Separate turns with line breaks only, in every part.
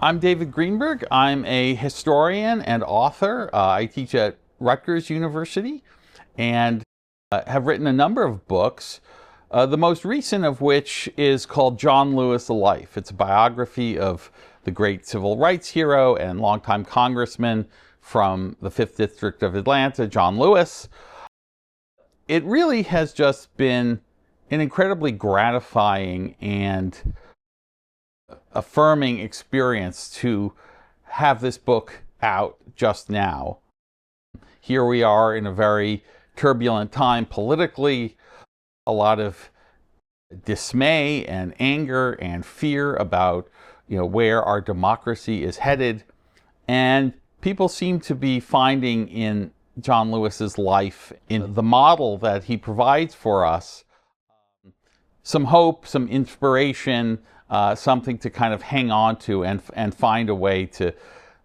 I'm David Greenberg. I'm a historian and author. I teach at Rutgers University and have written a number of books, the most recent of which is called John Lewis: A Life. It's a biography of the great civil rights hero and longtime congressman from the 5th District of Atlanta, John Lewis. It really has just been an incredibly gratifying and affirming experience to have this book out just now. Here we are in a very turbulent time politically, a lot of dismay and anger and fear about where our democracy is headed, and people seem to be finding in John Lewis's life, in the model that he provides for us, some hope, some inspiration, something to kind of hang on to and find a way to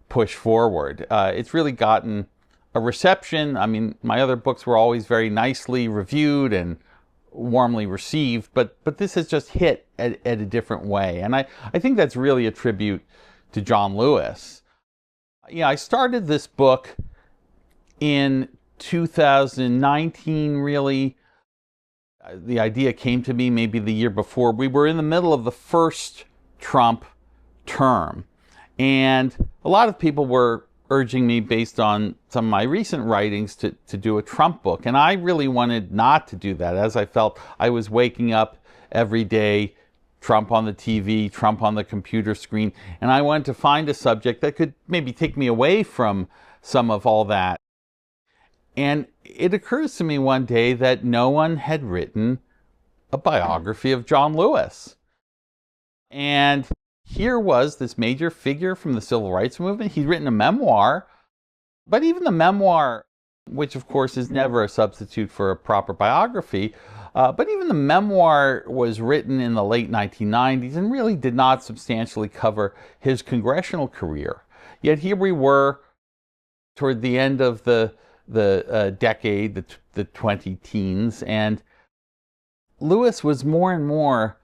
push forward. It's really gotten a reception. I mean, my other books were always very nicely reviewed and warmly received, but this has just hit at a different way. And I think that's really a tribute to John Lewis. I started this book in 2019, really. The idea came to me maybe the year before. We were in the middle of the first Trump term, and a lot of people were urging me, based on some of my recent writings, to do a Trump book. And I really wanted not to do that, as I felt I was waking up every day, Trump on the TV, Trump on the computer screen, and I wanted to find a subject that could maybe take me away from some of all that. And it occurs to me one day that no one had written a biography of John Lewis. And here was this major figure from the civil rights movement. He'd written a memoir, but even the memoir, which of course is never a substitute for a proper biography, but even the memoir was written in the late 1990s and really did not substantially cover his congressional career. Yet here we were toward the end of the decade, the 20-teens, and Lewis was more and more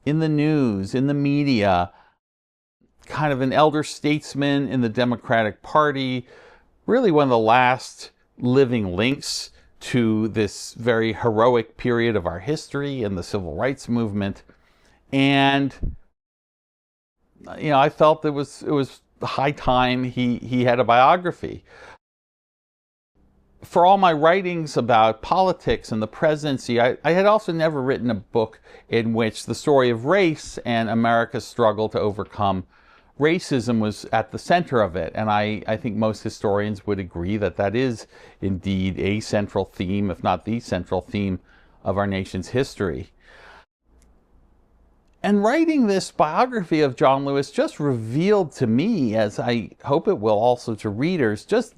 in the news, in the media, kind of an elder statesman in the Democratic Party, really one of the last living links to this very heroic period of our history and the civil rights movement. And I felt it was high time he had a biography. For all my writings about politics and the presidency, I had also never written a book in which the story of race and America's struggle to overcome racism was at the center of it. And I think most historians would agree that that is indeed a central theme, if not the central theme, of our nation's history. And writing this biography of John Lewis just revealed to me, as I hope it will also to readers, just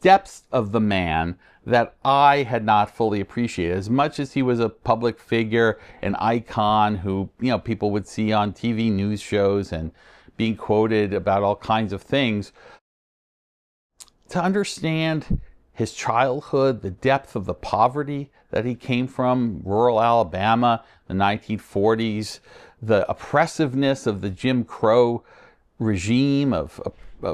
depths of the man that I had not fully appreciated. As much as he was a public figure, an icon who people would see on TV news shows and being quoted about all kinds of things, to understand his childhood, the depth of the poverty that he came from, rural Alabama, the 1940s, the oppressiveness of the Jim Crow regime of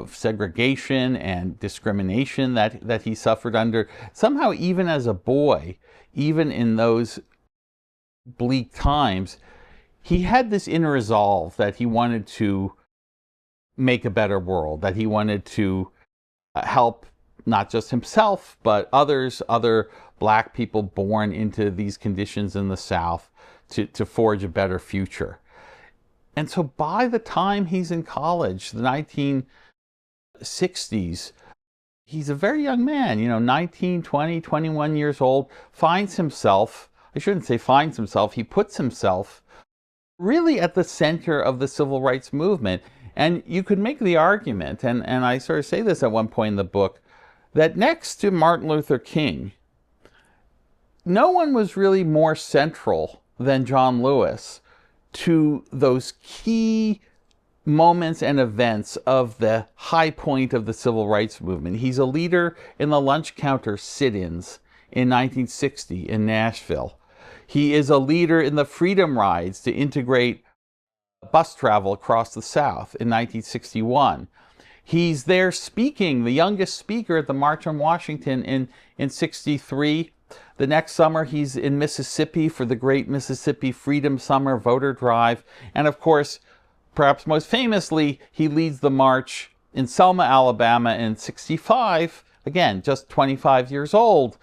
segregation and discrimination that he suffered under. Somehow, even as a boy, even in those bleak times, he had this inner resolve that he wanted to make a better world, that he wanted to help not just himself, but others, other black people born into these conditions in the South, to forge a better future. And so by the time he's in college, the 1960s, he's a very young man, 19, 20, 21 years old, finds himself, I shouldn't say finds himself, he puts himself really at the center of the civil rights movement. And you could make the argument, and I sort of say this at one point in the book, that next to Martin Luther King, no one was really more central than John Lewis to those key moments and events of the high point of the civil rights movement. He's a leader in the lunch counter sit-ins in 1960 in Nashville. He is a leader in the freedom rides to integrate bus travel across the South in 1961. He's there speaking, the youngest speaker at the March on Washington in 63. The next summer, he's in Mississippi for the Great Mississippi Freedom Summer voter drive. And of course, perhaps most famously, he leads the march in Selma, Alabama in 65, again, just 25 years old,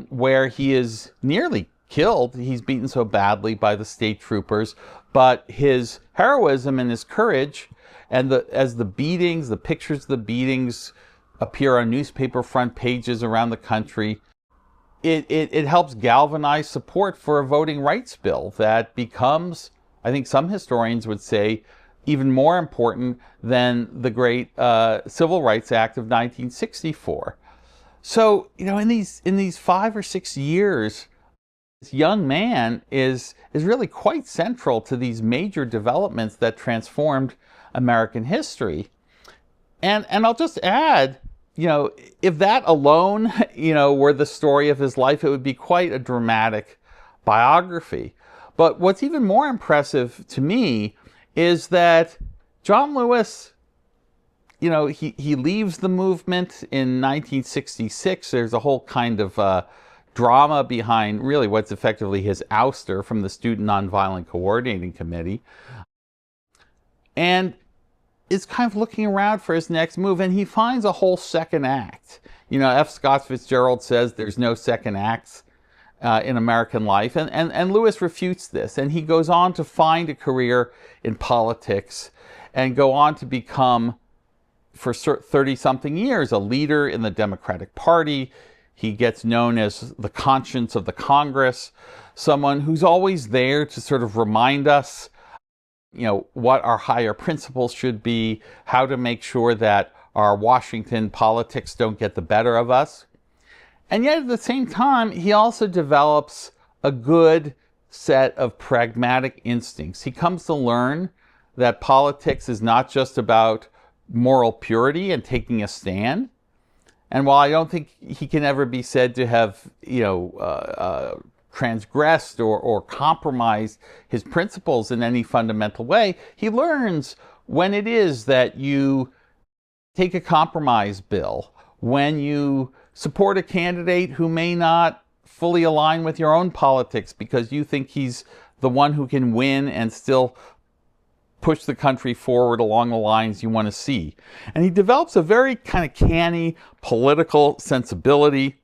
where he is nearly killed. He's beaten so badly by the state troopers, but his heroism and his courage, and as the beatings, the pictures of the beatings appear on newspaper front pages around the country, it helps galvanize support for a voting rights bill that becomes, I think some historians would say, even more important than the great Civil Rights Act of 1964. So, in these 5 or 6 years, this young man is really quite central to these major developments that transformed American history. And I'll just add, if that alone, were the story of his life, it would be quite a dramatic biography. But what's even more impressive to me is that John Lewis, he leaves the movement in 1966. There's a whole kind of drama behind really what's effectively his ouster from the Student Nonviolent Coordinating Committee. And is kind of looking around for his next move, and he finds a whole second act. F. Scott Fitzgerald says there's no second acts in American life, and Lewis refutes this, and he goes on to find a career in politics and go on to become, for 30-something years, a leader in the Democratic Party. He gets known as the conscience of the Congress, someone who's always there to sort of remind us what our higher principles should be, how to make sure that our Washington politics don't get the better of us. And yet at the same time, he also develops a good set of pragmatic instincts. He comes to learn that politics is not just about moral purity and taking a stand. And while I don't think he can ever be said to have, transgressed or compromised his principles in any fundamental way, he learns when it is that you take a compromise bill, when you support a candidate who may not fully align with your own politics because you think he's the one who can win and still push the country forward along the lines you want to see. And he develops a very kind of canny political sensibility.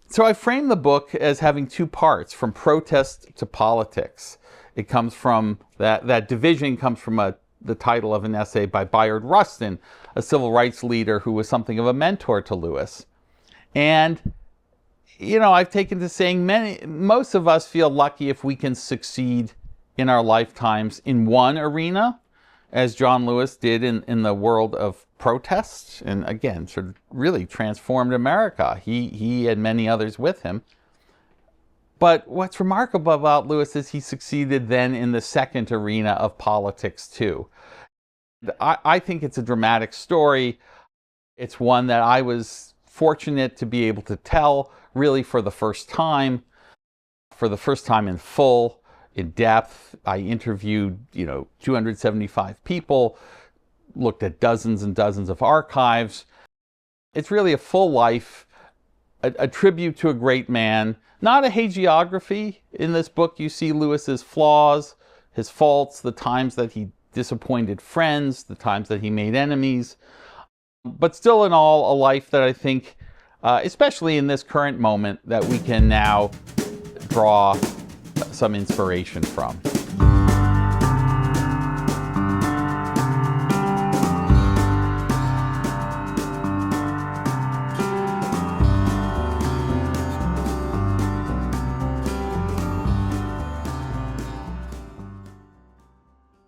So I frame the book as having 2 parts, from protest to politics. It comes from, that division comes from the title of an essay by Bayard Rustin, a civil rights leader who was something of a mentor to Lewis. And, I've taken to saying most of us feel lucky if we can succeed in our lifetimes in one arena, as John Lewis did in the world of protest, and again, sort of really transformed America. He and many others with him. But what's remarkable about Lewis is he succeeded then in the second arena of politics too. I think it's a dramatic story. It's one that I was fortunate to be able to tell really for the first time in full, in depth. I interviewed, 275 people, looked at dozens and dozens of archives. It's really a full life, a tribute to a great man, not a hagiography. In this book, you see Lewis's flaws, his faults, the times that he disappointed friends, the times that he made enemies, but still in all, a life that I think, especially in this current moment, that we can now draw some inspiration from.